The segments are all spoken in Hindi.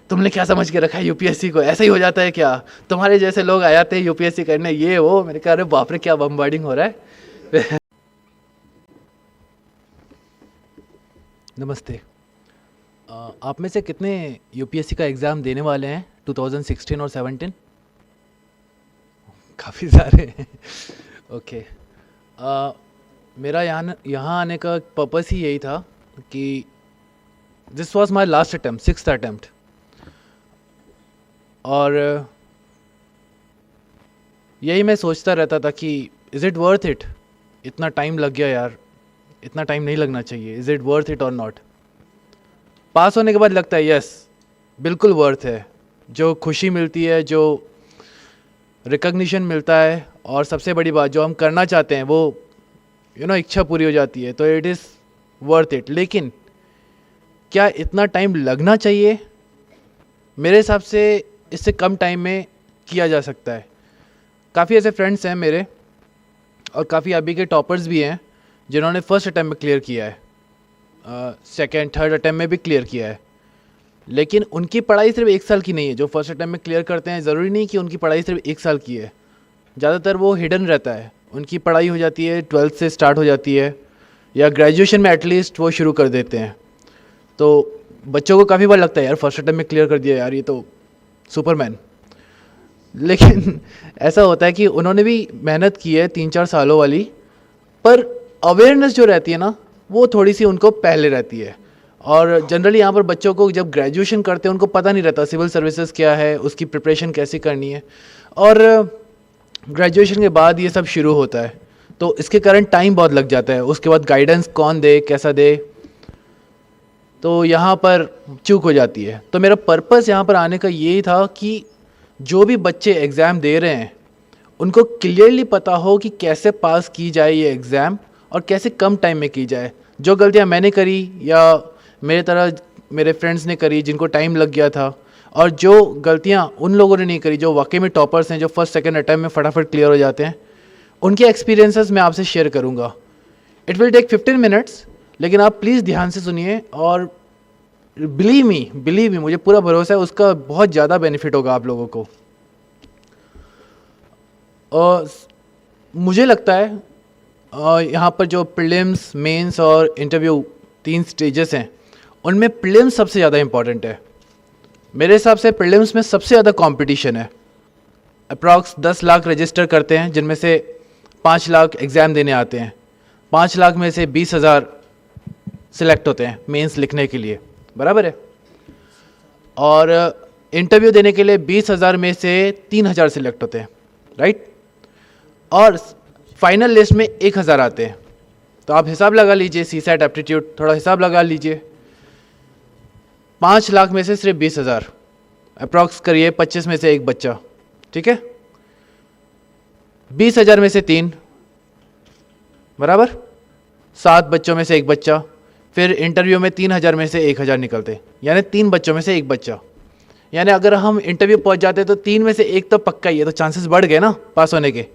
तुमने क्या समझ के रखा है यूपीएससी को, ऐसा ही हो जाता है क्या? तुम्हारे जैसे लोग आ जाते हैं यूपीएससी करने, ये वो। मैंने कहा अरे बाप रे क्या बम्बार्डिंग हो रहा है। नमस्ते। आप में से कितने यूपीएससी का एग्ज़ाम देने वाले हैं 2016 और 17? काफ़ी सारे हैं। ओके। मेरा यहाँ आने का पर्पस ही यही था कि this was my last attempt, 6th attempt. और यही मैं सोचता रहता था कि इज़ इट वर्थ इट? इतना टाइम लग गया यार, इतना टाइम नहीं लगना चाहिए। इज़ इट वर्थ इट और नॉट? पास होने के बाद लगता है यस, बिल्कुल वर्थ है। जो खुशी मिलती है, जो रिकग्निशन मिलता है, और सबसे बड़ी बात जो हम करना चाहते हैं वो इच्छा पूरी हो जाती है, तो इट इज़ वर्थ इट। लेकिन क्या इतना टाइम लगना चाहिए? मेरे हिसाब से इससे कम टाइम में किया जा सकता है। काफ़ी ऐसे फ्रेंड्स हैं मेरे, और काफ़ी अभी के टॉपर्स भी हैं जिन्होंने फर्स्ट अटैम्प्ट में क्लियर किया है, सेकेंड थर्ड अटैम्प्ट में भी क्लियर किया है। लेकिन उनकी पढ़ाई सिर्फ 1 साल की नहीं है। जो फर्स्ट अटैम्प्ट में क्लियर करते हैं, ज़रूरी नहीं कि उनकी पढ़ाई सिर्फ 1 साल की है। ज़्यादातर वो हिडन रहता है। उनकी पढ़ाई हो जाती है 12th से स्टार्ट हो जाती है, या ग्रेजुएशन में एटलीस्ट वो शुरू कर देते हैं। तो बच्चों को काफ़ी बार लगता है यार फर्स्ट अटैम्प्ट में क्लियर कर दिया यार, ये तो सुपरमैन। लेकिन ऐसा होता है कि उन्होंने भी मेहनत की है 3-4 सालों वाली, पर अवेयरनेस जो रहती है ना, वो थोड़ी सी उनको पहले रहती है। और जनरली यहाँ पर बच्चों को जब ग्रेजुएशन करते हैं उनको पता नहीं रहता सिविल सर्विसेज क्या है, उसकी प्रिपरेशन कैसे करनी है, और ग्रेजुएशन के बाद ये सब शुरू होता है। तो इसके कारण टाइम बहुत लग जाता है। उसके बाद गाइडेंस कौन दे, कैसा दे, तो यहाँ पर चूक हो जाती है। तो मेरा पर्पस यहाँ पर आने का यही था कि जो भी बच्चे एग्ज़ाम दे रहे हैं उनको क्लियरली पता हो कि कैसे पास की जाए ये एग्ज़ाम, और कैसे कम टाइम में की जाए। जो गलतियाँ मैंने करी या मेरे तरह मेरे फ्रेंड्स ने करी जिनको टाइम लग गया था, और जो गलतियाँ उन लोगों ने नहीं करी जो वाकई में टॉपर्स हैं, जो फर्स्ट सेकंड अटैम्प्ट में फटाफट क्लियर हो जाते हैं, उनके एक्सपीरियंसेस मैं आपसे शेयर करूँगा। इट विल टेक 15 मिनट्स, लेकिन आप प्लीज़ ध्यान से सुनिए, और बिलीव मी, मुझे पूरा भरोसा है उसका बहुत ज़्यादा बेनिफिट होगा आप लोगों को। और मुझे लगता है यहाँ पर जो प्रीलिम्स, मेंस और इंटरव्यू 3 स्टेजेस हैं, उनमें प्रीलिम्स सबसे ज़्यादा इम्पॉर्टेंट है। मेरे हिसाब से प्रीलिम्स में सबसे ज़्यादा कंपटीशन है। अप्रॉक्स 10 लाख रजिस्टर करते हैं, जिनमें से 5 लाख एग्ज़ाम देने आते हैं। 5 लाख में से 20,000 सिलेक्ट होते हैं मेंस लिखने के लिए, बराबर है। और इंटरव्यू देने के लिए 20,000 में से 3,000 सिलेक्ट होते हैं, राइट। और फाइनल लिस्ट में 1,000 आते हैं। तो आप हिसाब लगा लीजिए, सीसैट एप्टीट्यूड थोड़ा हिसाब लगा लीजिए। 5 लाख में से सिर्फ 20,000, अप्रॉक्स करिए 25 में से एक बच्चा, ठीक है। 20,000 में से 3, बराबर 7 बच्चों में से एक बच्चा। फिर इंटरव्यू में 3,000 में से 1,000 निकलते, यानी 3 बच्चों में से एक बच्चा। यानी अगर हम इंटरव्यू पहुंच जाते तो 3 में से एक तो पक्का ही है, तो चांसेस बढ़ गए ना पास होने के।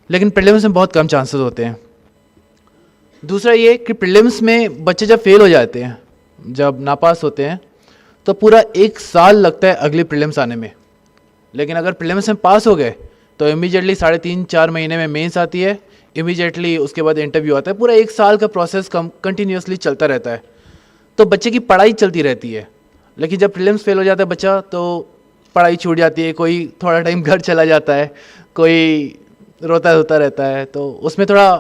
लेकिन प्रीलिम्स में बहुत कम चांसेस होते हैं। दूसरा ये कि प्रीलिम्स में बच्चे जब फेल हो जाते हैं, जब नापास होते हैं, तो पूरा 1 साल लगता है अगली प्रीलिम्स आने में। लेकिन अगर प्रीलिम्स में पास हो गए तो इमीडिएटली 3.5-4 महीने में मेंस आती है, इमीडिएटली उसके बाद इंटरव्यू आता है। पूरा 1 साल का प्रोसेस कंटिन्यूसली चलता रहता है। तो बच्चे की पढ़ाई चलती रहती है। लेकिन जब प्रीलिम्स फेल हो जाता है बच्चा, तो पढ़ाई छूट जाती है। कोई थोड़ा टाइम घर चला जाता है, कोई रोता धोता रहता है, तो उसमें थोड़ा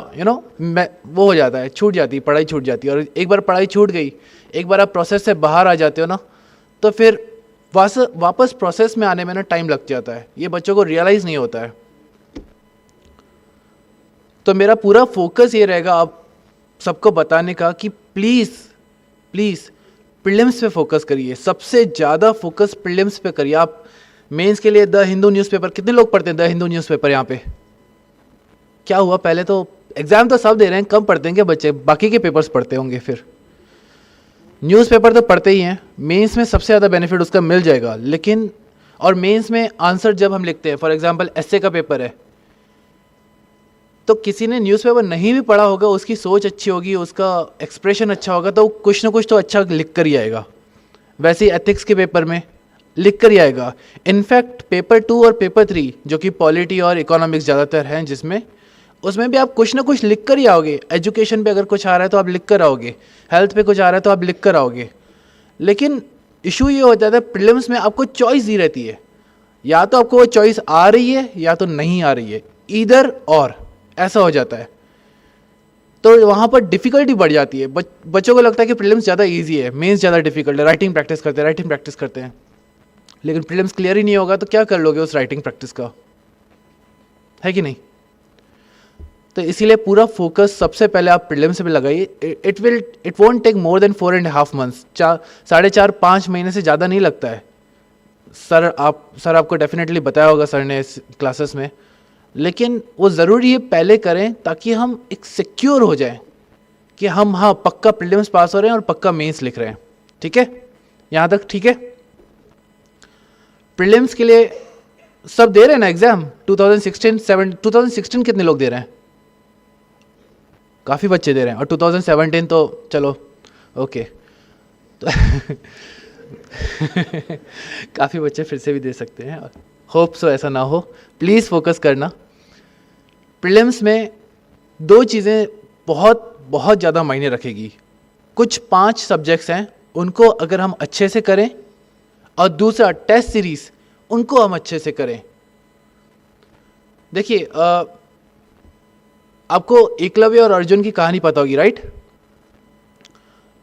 वो हो जाता है, छूट जाती है, पढ़ाई छूट जाती है। और एक बार पढ़ाई छूट गई, एक बार आप प्रोसेस से बाहर आ जाते हो ना, तो फिर वापस प्रोसेस में आने में ना टाइम लग जाता है। ये बच्चों को रियलाइज़ नहीं होता है। तो मेरा पूरा फोकस ये रहेगा आप सबको बताने का कि प्लीज़ प्रीलिम्स पे फोकस करिए। सबसे ज़्यादा फोकस प्रीलिम्स पे करिए। आप मेंस के लिए द हिंदू न्यूज़पेपर, कितने लोग पढ़ते हैं द हिंदू न्यूज़पेपर? यहाँ पे क्या हुआ, पहले तो एग्ज़ाम तो सब दे रहे हैं, कम पढ़ते हैं क्या बच्चे? बाकी के पेपर्स पढ़ते होंगे। फिर न्यूज़पेपर तो पढ़ते ही हैं। मेंस में सबसे ज़्यादा बेनिफिट उसका मिल जाएगा। लेकिन और मेंस में आंसर जब हम लिखते हैं, फॉर एग्जांपल एस्से का पेपर है, तो किसी ने न्यूज़पेपर नहीं भी पढ़ा होगा, उसकी सोच अच्छी होगी, उसका एक्सप्रेशन अच्छा होगा, तो कुछ ना कुछ तो अच्छा लिख कर ही आएगा। वैसे ही एथिक्स के पेपर में लिख कर ही आएगा। इनफैक्ट पेपर 2 और पेपर 3 जो कि पॉलिटी और इकोनॉमिक्स ज़्यादातर हैं जिसमें, उसमें भी आप कुछ ना कुछ लिख कर ही आओगे। एजुकेशन पे अगर कुछ आ रहा है तो आप लिख कर आओगे, हेल्थ पे कुछ आ रहा है तो आप लिख कर आओगे। लेकिन इशू ये हो जाता है प्रीलिम्स में आपको चॉइस दी रहती है, या तो आपको वो चॉइस आ रही है या तो नहीं आ रही है, ईदर और ऐसा हो जाता है। तो वहाँ पर डिफ़िकल्टी बढ़ जाती है। बच्चों को लगता है कि प्रीलिम्स ज़्यादा इजी है, मेंस ज़्यादा डिफिकल्ट है, राइटिंग प्रैक्टिस करते हैं। लेकिन प्रीलिम्स क्लियर ही नहीं होगा तो क्या कर लोगे उस राइटिंग प्रैक्टिस का, है कि नहीं? तो इसीलिए पूरा फोकस सबसे पहले आप प्रीलिम्स पे लगाइए। It won't take more than 4.5 months, 4.5 महीने से ज़्यादा नहीं लगता है। सर आपको डेफिनेटली बताया होगा सर ने इस क्लासेस में, लेकिन वो ज़रूरी है पहले करें ताकि हम एक सिक्योर हो जाएं कि हम हाँ पक्का प्रीलिम्स पास हो रहे हैं और पक्का मेंस लिख रहे हैं। ठीक है, यहाँ तक ठीक है? प्रीलिम्स के लिए सब दे रहे हैं ना एग्जाम? 2016 कितने लोग दे रहे हैं? काफ़ी बच्चे दे रहे हैं। और 2017 तो चलो ओके तो काफ़ी बच्चे फिर से भी दे सकते हैं। होप सो ऐसा ना हो, प्लीज़ फोकस करना। प्रीलिम्स में 2 चीज़ें बहुत बहुत ज़्यादा मायने रखेगी। कुछ 5 सब्जेक्ट्स हैं, उनको अगर हम अच्छे से करें, और दूसरा टेस्ट सीरीज उनको हम अच्छे से करें। देखिए आपको एकलव्य और अर्जुन की कहानी पता होगी, राइट?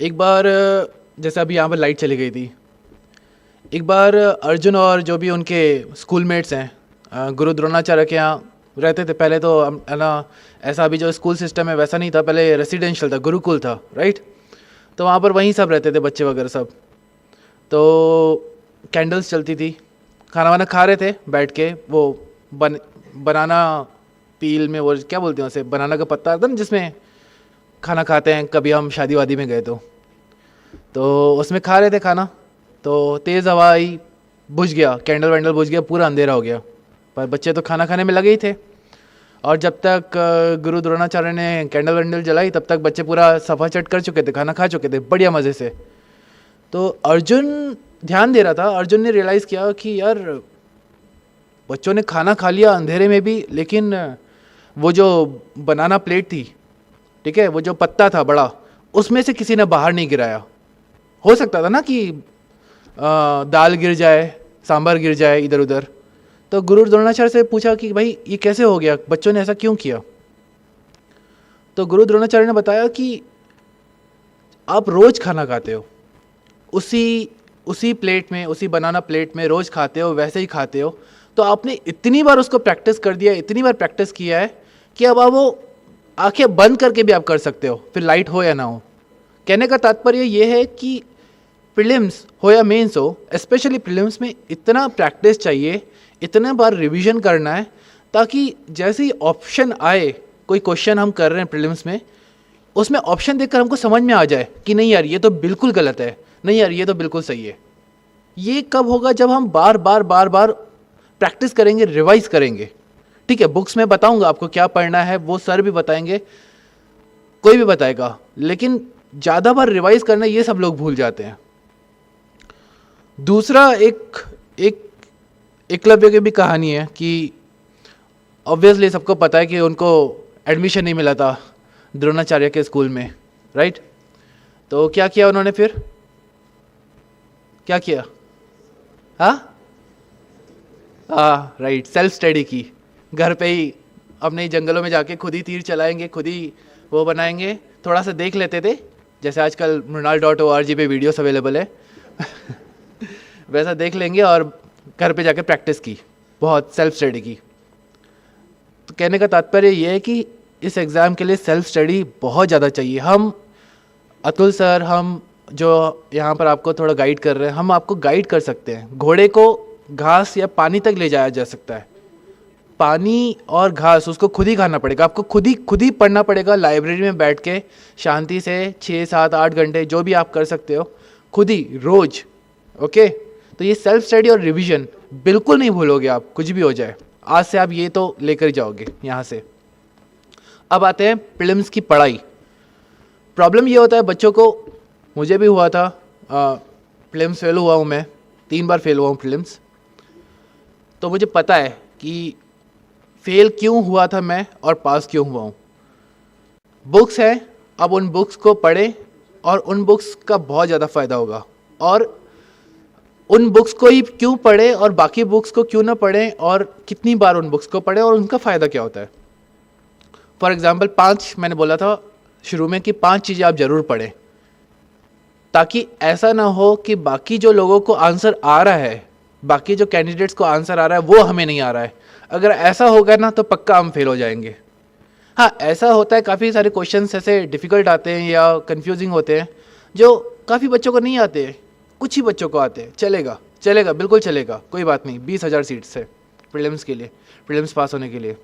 एक बार जैसे अभी यहाँ पर लाइट चली गई थी, एक बार अर्जुन और जो भी उनके स्कूलमेट्स हैं गुरु द्रोणाचार्य के यहाँ रहते थे। पहले तो है ना, ऐसा अभी जो स्कूल सिस्टम है वैसा नहीं था, पहले रेसिडेंशियल था, गुरुकुल था, राइट? तो वहाँ पर वहीं सब रहते थे, बच्चे वगैरह सब। तो कैंडल्स चलती थी, खाना वाना खा रहे थे बैठ के, वो बनाना पील में, वो क्या बोलते हैं उसे, बनाना का पत्ता आता है ना जिसमें खाना खाते हैं, कभी हम शादी वादी में गए तो उसमें खा रहे थे खाना। तो तेज़ हवा आई, बुझ गया, कैंडल वैंडल बुझ गया, पूरा अंधेरा हो गया। पर बच्चे तो खाना खाने में लगे ही थे, और जब तक गुरु द्रोणाचार्य ने कैंडल वैंडल जलाई तब तक बच्चे पूरा सफ़ा चट कर चुके थे, खाना खा चुके थे बढ़िया मज़े से। तो अर्जुन ध्यान दे रहा था। अर्जुन ने रियलाइज़ किया कि यार बच्चों ने खाना खा लिया अंधेरे में भी, लेकिन वो जो बनाना प्लेट थी, ठीक है, वो जो पत्ता था बड़ा, उसमें से किसी ने बाहर नहीं गिराया। हो सकता था ना कि दाल गिर जाए, सांभर गिर जाए इधर उधर। तो गुरु द्रोणाचार्य से पूछा कि भाई ये कैसे हो गया, बच्चों ने ऐसा क्यों किया? तो गुरु द्रोणाचार्य ने बताया कि आप रोज़ खाना खाते हो, उसी प्लेट में, उसी बनाना प्लेट में रोज़ खाते हो, वैसे ही खाते हो। तो आपने इतनी बार उसको प्रैक्टिस कर दिया, इतनी बार प्रैक्टिस किया है कि अब आप वो आंखें बंद करके भी आप कर सकते हो, फिर लाइट हो या ना हो। कहने का तात्पर्य ये है कि प्रीलिम्स हो या मेंस हो, स्पेशली प्रीलिम्स में इतना प्रैक्टिस चाहिए, इतने बार रिवीजन करना है, ताकि जैसे ही ऑप्शन आए, कोई क्वेश्चन हम कर रहे हैं प्रीलिम्स में, उसमें ऑप्शन देखकर हमको समझ में आ जाए कि नहीं यार ये तो बिल्कुल गलत है, नहीं यार ये तो बिल्कुल सही है। ये कब होगा? जब हम बार बार प्रैक्टिस करेंगे, रिवाइज करेंगे। ठीक है, बुक्स में बताऊंगा आपको क्या पढ़ना है, वो सर भी बताएंगे, कोई भी बताएगा, लेकिन ज़्यादा बार रिवाइज करना ये सब लोग भूल जाते हैं। दूसरा एक एकलव्य की भी कहानी है कि ऑब्वियसली सबको पता है कि उनको एडमिशन नहीं मिला था द्रोणाचार्य के स्कूल में, राइट? तो क्या किया उन्होंने फिर? क्या किया? राइट, सेल्फ स्टडी की। घर पे ही अपने जंगलों में जाके खुद ही तीर चलाएंगे, खुद ही वो बनाएंगे, थोड़ा सा देख लेते थे, जैसे आजकल mrinal.org पे वीडियोस अवेलेबल है वैसा देख लेंगे और घर पे जाके प्रैक्टिस की, बहुत सेल्फ स्टडी की। तो कहने का तात्पर्य ये है कि इस एग्ज़ाम के लिए सेल्फ स्टडी बहुत ज़्यादा चाहिए। हम अतुल सर, हम जो यहाँ पर आपको थोड़ा गाइड कर रहे हैं, हम आपको गाइड कर सकते हैं। घोड़े को घास या पानी तक ले जाया जा सकता है। पानी और घास उसको खुद ही खाना पड़ेगा, आपको खुद ही पढ़ना पड़ेगा, लाइब्रेरी में बैठ के शांति से 6, 7, 8 घंटे जो भी आप कर सकते हो, खुद ही रोज। ओके, तो ये सेल्फ स्टडी और रिवीजन बिल्कुल नहीं भूलोगे आप, कुछ भी हो जाए। आज से आप ये तो लेकर जाओगे यहाँ से। अब आते हैं प्रीलिम्स की पढ़ाई। प्रॉब्लम ये होता है बच्चों को, मुझे भी हुआ था, प्रीलिम्स फेल हुआ हूँ मैं, 3 बार फेल हुआ हूँ प्रीलिम्स, तो मुझे पता है कि फेल क्यों हुआ था मैं और पास क्यों हुआ हूँ। बुक्स हैं, अब उन बुक्स को पढ़ें और उन बुक्स का बहुत ज़्यादा फ़ायदा होगा। और उन बुक्स को ही क्यों पढ़ें और बाकी बुक्स को क्यों ना पढ़ें, और कितनी बार उन बुक्स को पढ़ें और उनका फ़ायदा क्या होता है। फॉर एग्ज़ाम्पल 5 मैंने बोला था शुरू में कि 5 चीज़ें आप ज़रूर पढ़ें, ताकि ऐसा ना हो कि बाकी जो लोगों को आंसर आ रहा है, बाकी जो कैंडिडेट्स को आंसर आ रहा है वो हमें नहीं आ रहा है। अगर ऐसा होगा ना तो पक्का हम फेल हो जाएंगे। हाँ, ऐसा होता है, काफ़ी सारे क्वेश्चंस ऐसे डिफ़िकल्ट आते हैं या कंफ्यूजिंग होते हैं जो काफ़ी बच्चों को नहीं आते हैं, कुछ ही बच्चों को आते हैं। चलेगा चलेगा, बिल्कुल चलेगा, कोई बात नहीं। 20,000 सीट्स है प्रीलिम्स के लिए, प्रीलिम्स पास होने के लिए।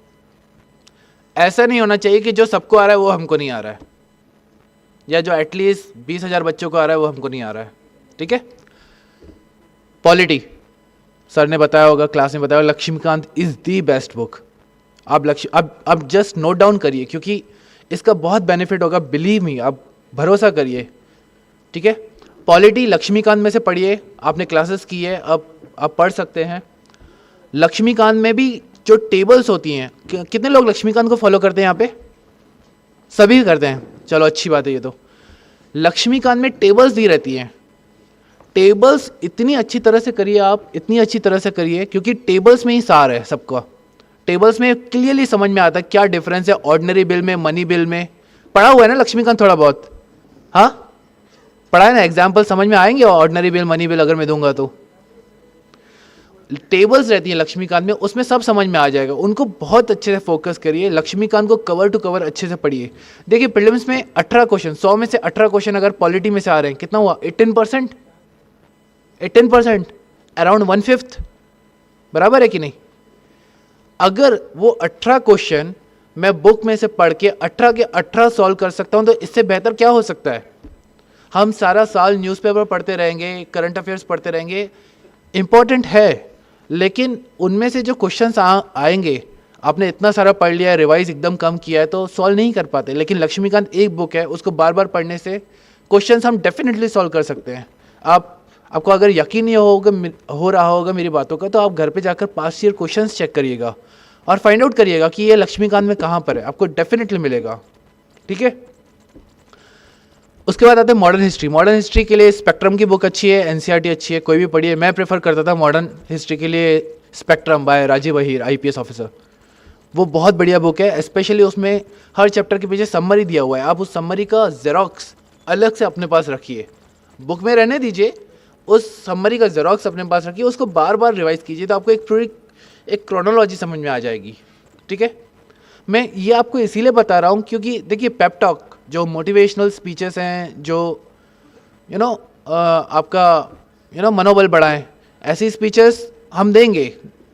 ऐसा नहीं होना चाहिए कि जो सबको आ रहा है वो हमको नहीं आ रहा है, या जो एटलीस्ट 20,000 बच्चों को आ रहा है वो हमको नहीं आ रहा है। ठीक है। पॉलिटी, सर ने बताया होगा, क्लास में बताया होगा, Laxmikanth is the best book. अब जस्ट नोट डाउन करिए, क्योंकि इसका बहुत बेनिफिट होगा, बिलीव मी, आप भरोसा करिए। ठीक है। पॉलिटी लक्ष्मीकांत में से पढ़िए, आपने क्लासेस की है, अब आप पढ़ सकते हैं। लक्ष्मीकांत में भी जो टेबल्स होती हैं, कितने लोग लक्ष्मीकांत को फॉलो करते हैं यहाँ पे? सभी करते हैं, चलो अच्छी बात है। ये तो लक्ष्मीकांत में टेबल्स दी रहती हैं। टेबल्स इतनी अच्छी तरह से करिए आप, इतनी अच्छी तरह से करिए, क्योंकि टेबल्स में ही सार है सबका। टेबल्स में क्लियरली समझ में आता है क्या डिफरेंस है ऑर्डिनरी बिल में, मनी बिल में। पढ़ा हुआ है ना लक्ष्मीकांत थोड़ा बहुत? हाँ, पढ़ा है ना। एग्जाम्पल समझ में आएंगे ऑर्डिनरी बिल, मनी बिल अगर मैं दूंगा तो। टेबल्स रहती हैं लक्ष्मीकांत में, उसमें सब समझ में आ जाएगा। उनको बहुत अच्छे से फोकस करिए, लक्ष्मीकांत को कवर टू कवर अच्छे से पढ़िए। देखिए प्रीलिम्स में 18 क्वेश्चन, 100 में से 18 क्वेश्चन अगर पॉलिटी में से आ रहे हैं, कितना हुआ? 18%। 18% अराउंड 1/5, बराबर है कि नहीं? अगर वो 18 क्वेश्चन मैं बुक में से पढ़ के 18 के 18 सॉल्व कर सकता हूं, तो इससे बेहतर क्या हो सकता है? हम सारा साल न्यूज़पेपर पढ़ते रहेंगे, करंट अफेयर्स पढ़ते रहेंगे, इंपॉर्टेंट है, लेकिन उनमें से जो क्वेश्चंस आएंगे, आपने इतना सारा पढ़ लिया है, रिवाइज एकदम कम किया है, तो सॉल्व नहीं कर पाते। लेकिन लक्ष्मीकांत एक बुक है, उसको बार बार पढ़ने से क्वेश्चंस हम डेफिनेटली सॉल्व कर सकते हैं। आपको अगर यकीन नहीं हो रहा होगा मेरी बातों का, तो आप घर पे जाकर पास्ट ईयर क्वेश्चंस चेक करिएगा और फाइंड आउट करिएगा कि ये लक्ष्मीकांत में कहाँ पर है, आपको डेफिनेटली मिलेगा। ठीक है। उसके बाद आते हैं मॉडर्न हिस्ट्री। मॉडर्न हिस्ट्री के लिए स्पेक्ट्रम की बुक अच्छी है, एनसीईआरटी अच्छी है, कोई भी पढ़िए। मैं प्रेफर करता था मॉडर्न हिस्ट्री के लिए spectrum by Rajiv Ahir, IPS officer. वो बहुत बढ़िया बुक है, स्पेशली उसमें हर चैप्टर के पीछे समरी दिया हुआ है। आप उस समरी का जेरोक्स अलग से अपने पास रखिए, बुक में रहने दीजिए, उस समरी का जेरोक्स अपने पास रखिए, उसको बार बार रिवाइज कीजिए, तो आपको एक क्रोनोलॉजी समझ में आ जाएगी। ठीक है। मैं ये आपको इसीलिए बता रहा हूँ क्योंकि देखिए पेप टॉक, जो मोटिवेशनल स्पीचेस हैं, जो आपका मनोबल बढ़ाएं, ऐसी स्पीचेस हम देंगे,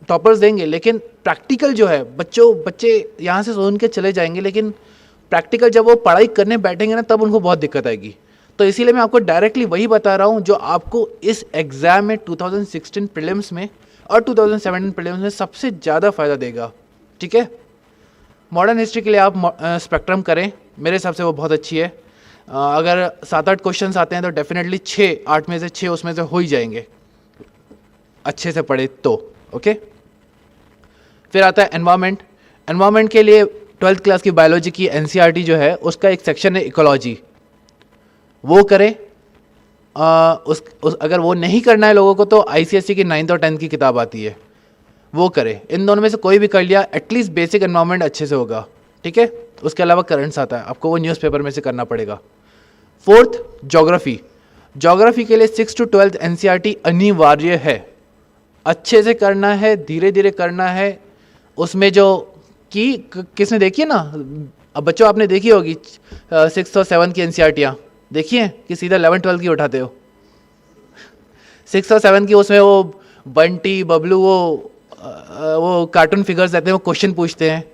टॉपर्स देंगे, लेकिन प्रैक्टिकल जो है बच्चे यहाँ से सुन के चले जाएंगे, लेकिन प्रैक्टिकल जब वो पढ़ाई करने बैठेंगे ना, तब उनको बहुत दिक्कत आएगी। तो इसीलिए मैं आपको डायरेक्टली वही बता रहा हूँ जो आपको इस एग्ज़ाम में 2016 प्रीलिम्स में और 2017 प्रीलिम्स में सबसे ज़्यादा फ़ायदा देगा। ठीक है। मॉडर्न हिस्ट्री के लिए आप स्पेक्ट्रम करें, मेरे हिसाब से वो बहुत अच्छी है। अगर 7-8 क्वेश्चंस आते हैं तो डेफिनेटली 8 में से 6 उसमें से हो ही जाएंगे, अच्छे से पढ़े तो। ओके। फिर आता है एनवायरनमेंट। एनवायरनमेंट के लिए 12th क्लास की बायोलॉजी की एनसीईआरटी जो है, उसका एक सेक्शन है इकोलॉजी, वो करें। अगर वो नहीं करना है लोगों को, तो आईसीएसई की 9th और 10th की किताब आती है, वो करें। इन दोनों में से कोई भी कर लिया, एटलीस्ट बेसिक एनवायरनमेंट अच्छे से होगा। ठीक है। उसके अलावा करंट्स आता है, आपको वो न्यूज़पेपर में से करना पड़ेगा। 4th geography. ज्योग्राफी के लिए 6th to 12th एनसीईआरटी अनिवार्य है, अच्छे से करना है, धीरे धीरे करना है। उसमें जो किसने देखी है ना, अब बच्चों आपने देखी होगी 6th और 7th की एनसीईआरटियाँ देखिए, कि सीधा 11th 12th की उठाते हो। 6th और 7th की उसमें वो बंटी बबलू वो कार्टून फिगर्स रहते हैं, वो क्वेश्चन पूछते हैं।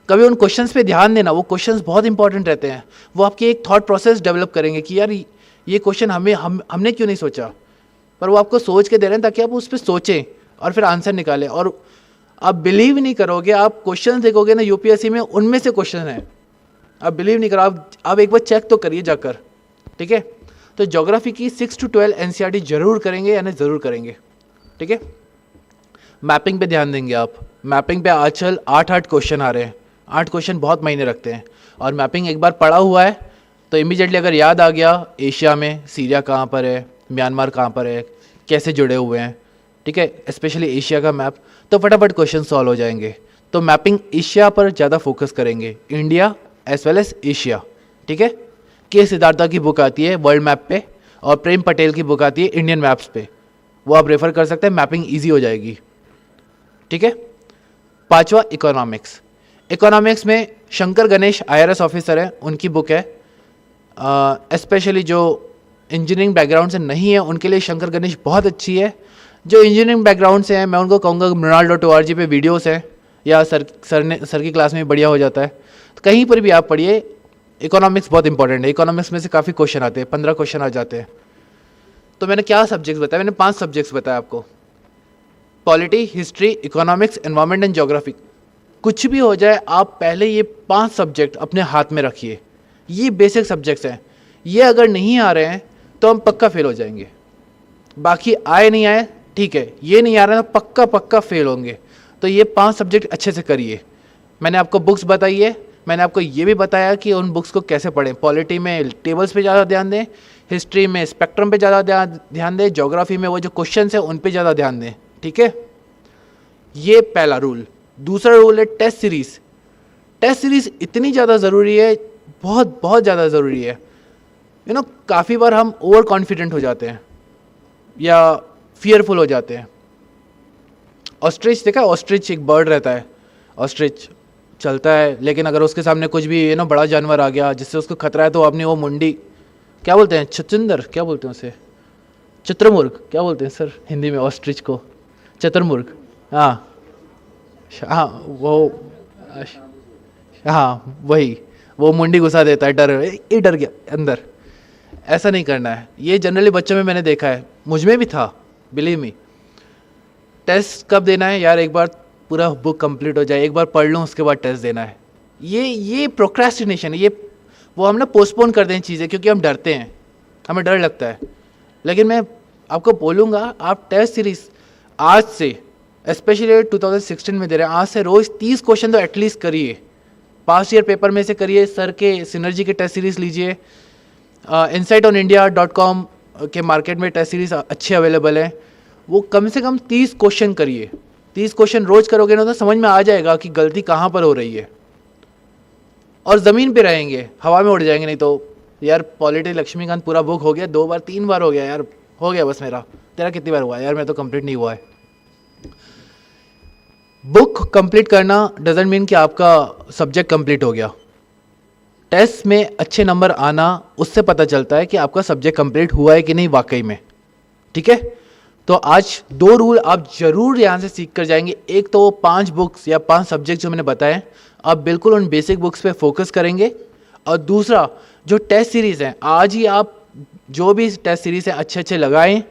कभी उन क्वेश्चंस पे ध्यान देना, वो क्वेश्चंस बहुत इंपॉर्टेंट रहते हैं। वो आपकी एक थॉट प्रोसेस डेवलप करेंगे कि यार ये क्वेश्चन हमने क्यों नहीं सोचा, पर वो आपको सोच के दे रहे हैं ताकि आप उस पर सोचें और फिर आंसर निकालें। और आप बिलीव नहीं करोगे, आप क्वेश्चन देखोगे ना यूपीएससी में, उनमें से क्वेश्चन है, आप बिलीव नहीं करो। आप एक बार चेक तो करिए जाकर। ठीक है। तो ज्योग्राफी की 6 to 12 एनसीईआरटी जरूर करेंगे, यानी ज़रूर करेंगे, ठीक है। मैपिंग पे ध्यान देंगे आप। मैपिंग पे आजकल 8 क्वेश्चन आ रहे हैं। 8 क्वेश्चन बहुत मायने रखते हैं, और मैपिंग एक बार पढ़ा हुआ है तो इमीडिएटली अगर याद आ गया एशिया में सीरिया कहाँ पर है, म्यांमार कहाँ पर है, कैसे जुड़े हुए हैं, ठीक है, स्पेशली एशिया का मैप, तो फटाफट क्वेश्चन सॉल्व हो जाएंगे। तो मैपिंग एशिया पर ज़्यादा फोकस करेंगे, India as well as Asia, ठीक है। के सिद्धार्था की बुक आती है वर्ल्ड मैप पे, और प्रेम पटेल की बुक आती है इंडियन मैप्स पे, वो आप रेफर कर सकते हैं, मैपिंग ईजी हो जाएगी, ठीक है। पांचवा इकोनॉमिक्स। इकोनॉमिक्स में शंकर गणेश IRS ऑफिसर है, उनकी बुक है, स्पेशली जो इंजीनियरिंग बैकग्राउंड से नहीं है उनके लिए शंकर गणेश बहुत अच्छी है। जो इंजीनियरिंग बैकग्राउंड से हैं मैं उनको कहूँगा mrinal.org पे वीडियोस हैं, या सर की क्लास में बढ़िया हो जाता है, तो कहीं पर भी आप पढ़िए। इकोनॉमिक्स बहुत इंपॉर्टेंट है, इकोनॉमिक्स में से काफ़ी क्वेश्चन आते हैं, 15 क्वेश्चन आ जाते हैं। तो मैंने क्या सब्जेक्ट्स बताया, मैंने 5 सब्जेक्ट्स बताया आपको, polity, history, economics, environment and geography. कुछ भी हो जाए आप पहले ये 5 सब्जेक्ट अपने हाथ में रखिए, ये बेसिक सब्जेक्ट्स हैं, ये अगर नहीं आ रहे हैं तो हम पक्का फेल हो जाएंगे। बाकी आए नहीं आए ठीक है, ये नहीं आ रहा है तो पक्का पक्का फेल होंगे। तो ये 5 सब्जेक्ट अच्छे से करिए। मैंने आपको बुक्स बताई है, मैंने आपको ये भी बताया कि उन बुक्स को कैसे पढ़ें। पॉलिटी में टेबल्स पे ज़्यादा ध्यान दें, हिस्ट्री में स्पेक्ट्रम पे ज़्यादा ध्यान दें, ज्योग्राफी में वो जो क्वेश्चन है उन पे ज़्यादा ध्यान दें, ठीक है। ये पहला रूल। दूसरा रूल है टेस्ट सीरीज़। टेस्ट सीरीज़ इतनी ज़्यादा ज़रूरी है, बहुत बहुत ज़्यादा ज़रूरी है। काफ़ी बार हम ओवर कॉन्फिडेंट हो जाते हैं या फियरफुल हो जाते हैं। ऑस्ट्रिच देखा, ऑस्ट्रिच एक बर्ड रहता है, ऑस्ट्रिच चलता है, लेकिन अगर उसके सामने कुछ भी बड़ा जानवर आ गया जिससे उसको खतरा है तो अपनी वो मुंडी, क्या बोलते हैं, छचुंदर, क्या बोलते हैं उसे, चतुर्मुर्ग, क्या बोलते हैं सर हिंदी में ऑस्ट्रिच को, चतुर्मुर्ग, हाँ हाँ हाँ वही, वो मुंडी घुसा देता है, डर गया अंदर। ऐसा नहीं करना है। ये जनरली बच्चों में मैंने देखा है, मुझ में भी था, बिलीव मी। टेस्ट कब देना है यार, एक बार पूरा बुक कंप्लीट हो जाए, एक बार पढ़ लूँ उसके बाद टेस्ट देना है। ये प्रोक्रेस्टिनेशन है, ये वो हम पोस्टपोन कर दें चीज़ें क्योंकि हम डरते हैं, हमें डर लगता है। लेकिन मैं आपको बोलूँगा आप टेस्ट सीरीज़ आज से, स्पेशली 2016 में दे रहे हैं, आज से रोज़ 30 क्वेश्चन तो एटलीस्ट करिए। पास्ट ईयर पेपर में से करिए, सर के सिनर्जी के टेस्ट सीरीज़ लीजिए। insightonIndia.com के मार्केट में टेस्ट सीरीज़ अच्छे अवेलेबल हैं, वो कम से कम 30 क्वेश्चन करिए। 30 क्वेश्चन रोज़ करोगे ना तो समझ में आ जाएगा कि गलती कहाँ पर हो रही है। और ज़मीन पे रहेंगे, हवा में उड़ जाएंगे नहीं तो। यार पॉलिटी लक्ष्मीकांत पूरा बुक हो गया, 2 बार 3 बार हो गया यार, हो गया बस मेरा। तेरा कितनी बार हुआ यार, मैं तो कंप्लीट नहीं हुआ है। बुक कंप्लीट करना डजेंट मीन कि आपका सब्जेक्ट कंप्लीट हो गया। टेस्ट में अच्छे नंबर आना उससे पता चलता है कि आपका सब्जेक्ट कंप्लीट हुआ है कि नहीं वाकई में, ठीक है। तो आज 2 रूल आप जरूर यहाँ से सीख कर जाएंगे। एक तो वो 5 बुक्स या 5 सब्जेक्ट जो मैंने बताए, आप बिल्कुल उन बेसिक बुक्स पे फोकस करेंगे। और दूसरा जो टेस्ट सीरीज़ है, आज ही आप जो भी टेस्ट सीरीज़ है अच्छे अच्छे लगाएं।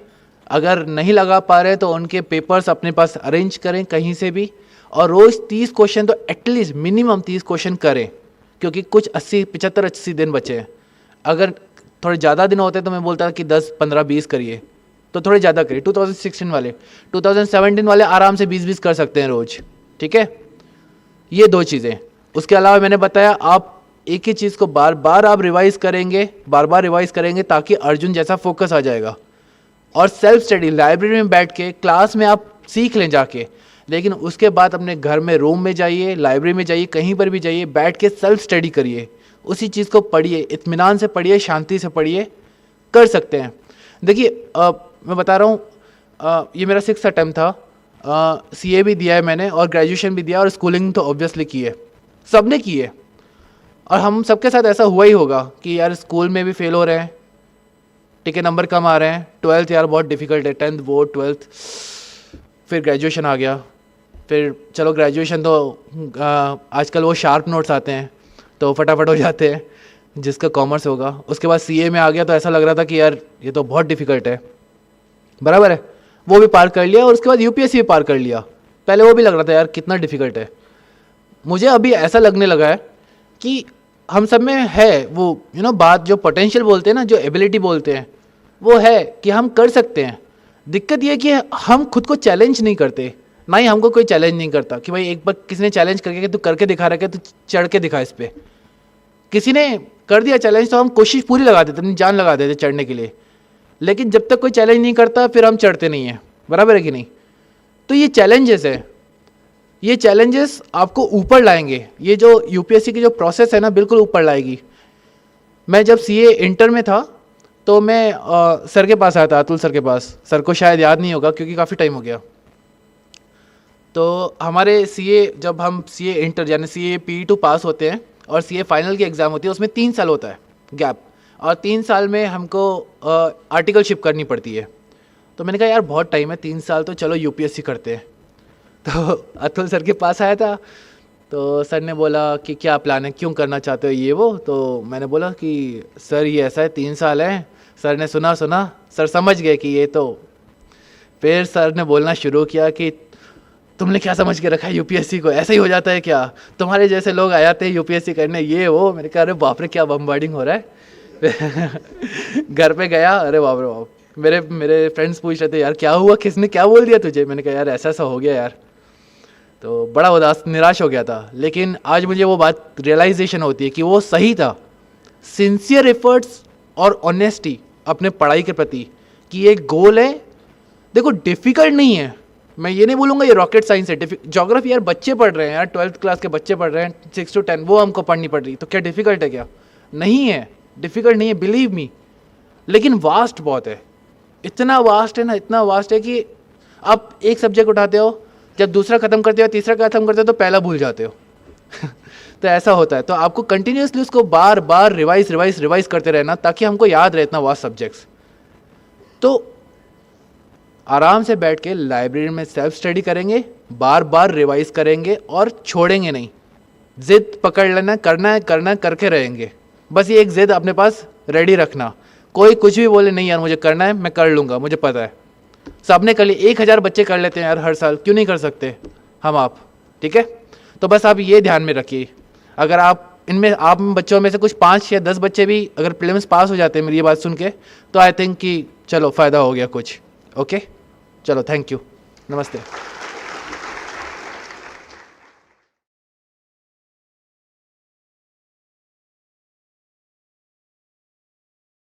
अगर नहीं लगा पा रहे तो उनके पेपर्स अपने पास अरेंज करें कहीं से भी, और रोज़ 30 क्वेश्चन तो एटलीस्ट मिनिमम 30 क्वेश्चन करें, क्योंकि कुछ 75-80 दिन बचे हैं। अगर थोड़े ज़्यादा दिन होते तो मैं बोलता कि 10, 15, 20 करिए, तो थोड़े ज़्यादा करिए। 2016 वाले, 2017 वाले आराम से 20-20 कर सकते हैं रोज़, ठीक है। ये 2 चीज़ें। उसके अलावा मैंने बताया आप एक ही चीज़ को बार बार आप रिवाइज़ करेंगे, बार बार रिवाइज़ करेंगे ताकि अर्जुन जैसा फोकस आ जाएगा। और सेल्फ स्टडी, लाइब्रेरी में बैठ के क्लास में आप सीख लें जाके, लेकिन उसके बाद अपने घर में रूम में जाइए, लाइब्रेरी में जाइए, कहीं पर भी जाइए, बैठ के सेल्फ स्टडी करिए, उसी चीज़ को पढ़िए, इत्मीनान से पढ़िए, शांति से पढ़िए, कर सकते हैं। देखिए मैं बता रहा हूँ, ये मेरा 6th अटेम्प्ट था। CA भी दिया है मैंने, और ग्रेजुएशन भी दिया, और स्कूलिंग तो ऑब्वियसली की है, सब ने की है। और हम सबके साथ ऐसा हुआ ही होगा कि यार स्कूल में भी फेल हो रहे हैं, ठीक है, नंबर कम आ रहे हैं। 12th यार बहुत डिफिकल्ट है, 10th बोर्ड, 12th, फिर ग्रेजुएशन आ गया। फिर चलो ग्रेजुएशन तो आजकल वो शार्प नोट्स आते हैं तो फटाफट हो जाते हैं, जिसका कॉमर्स होगा। उसके बाद CA में आ गया तो ऐसा लग रहा था कि यार ये तो बहुत डिफिकल्ट है, बराबर है, वो भी पार कर लिया। और उसके बाद UPSC भी पार कर लिया। पहले वो भी लग रहा था यार कितना डिफिकल्ट है। मुझे अभी ऐसा लगने लगा है कि हम सब में है वो बात, जो पोटेंशियल बोलते हैं ना, जो एबिलिटी बोलते हैं, वो है कि हम कर सकते हैं। दिक्कत ये है कि हम खुद को चैलेंज नहीं करते, ना ही हमको कोई चैलेंज नहीं करता कि भाई एक बार किसी ने चैलेंज करके कि तू करके दिखा रहा है, तू चढ़ के दिखा इस पर। किसी ने कर दिया चैलेंज तो हम कोशिश पूरी लगा देते, अपनी जान लगा देते चढ़ने के लिए। लेकिन जब तक कोई चैलेंज नहीं करता फिर हम चढ़ते नहीं हैं, बराबर है कि नहीं? तो ये चैलेंजेस है, ये चैलेंजेस आपको ऊपर लाएंगे। ये जो यूपीएससी की जो प्रोसेस है ना, बिल्कुल ऊपर लाएगी। मैं जब सीए इंटर में था तो मैं सर के पास आया था, अतुल सर के पास। सर को शायद याद नहीं होगा क्योंकि काफ़ी टाइम हो गया। तो हमारे सीए, जब हम सीए इंटर यानी सीए PE2 पास होते हैं और सीए फाइनल की एग्ज़ाम होती है, उसमें 3 साल होता है गैप, और 3 साल में हमको आर्टिकलशिप करनी पड़ती है। तो मैंने कहा यार बहुत टाइम है, 3 साल, तो चलो यूपीएससी करते हैं। तो अतुल सर के पास आया था, तो सर ने बोला कि क्या प्लान है, क्यों करना चाहते हो ये वो। तो मैंने बोला कि सर ये ऐसा है, 3 साल है। सर ने सुना, सर समझ गए कि ये तो। फिर सर ने बोलना शुरू किया कि तुमने क्या समझ के रखा है यूपीएससी को, ऐसा ही हो जाता है क्या, तुम्हारे जैसे लोग आ जाते हैं यूपीएससी करने, ये वो। मैंने कहा अरे बाप रे, क्या बम्बार्डिंग हो रहा है। घर पे गया, अरे बाप रे बाप, मेरे फ्रेंड्स पूछ रहे थे यार क्या हुआ, किसने क्या बोल दिया तुझे। मैंने कहा यार ऐसा ऐसा हो गया यार। तो बड़ा उदास, निराश हो गया था। लेकिन आज मुझे वो बात रियलाइजेशन होती है कि वो सही था। सिंसियर एफर्ट्स और ऑनेस्टी अपने पढ़ाई के प्रति, कि एक गोल है। देखो डिफ़िकल्ट नहीं है, मैं ये नहीं बोलूँगा ये रॉकेट साइंस है। ज्योग्राफी यार बच्चे पढ़ रहे हैं यार, 12th क्लास के बच्चे पढ़ रहे हैं, 6 to 10, वो हमको पढ़नी पड़ रही। तो क्या डिफ़िकल्ट है क्या? नहीं है, डिफ़िकल्ट नहीं है, बिलीव मी। लेकिन वास्ट बहुत है, इतना वास्ट है ना, इतना वास्ट है कि आप एक सब्जेक्ट उठाते हो, जब दूसरा खत्म करते हो, तीसरा खत्म करते हो, तो पहला भूल जाते हो। तो ऐसा होता है। तो आपको कंटिन्यूसली उसको बार बार रिवाइज करते रहना, ताकि हमको याद रहे इतना वास्ट सब्जेक्ट्स। तो आराम से बैठ के लाइब्रेरी में सेल्फ स्टडी करेंगे, बार बार रिवाइज करेंगे और छोड़ेंगे नहीं। जिद पकड़ लेना, करना है करके रहेंगे। बस ये एक जिद अपने पास रेडी रखना। कोई कुछ भी बोले नहीं यार मुझे करना है, मैं कर लूँगा, मुझे पता है। सबने कर लिया, 1000 बच्चे कर लेते हैं यार हर साल, क्यों नहीं कर सकते हम आप? ठीक है, तो बस आप ये ध्यान में रखिए। अगर आप बच्चों में से कुछ 5 या 10 बच्चे भी अगर प्रीलिम्स पास हो जाते हैं मेरी ये बात सुन के, तो आई थिंक कि चलो फ़ायदा हो गया कुछ। ओके, चलो, थैंक यू, नमस्ते।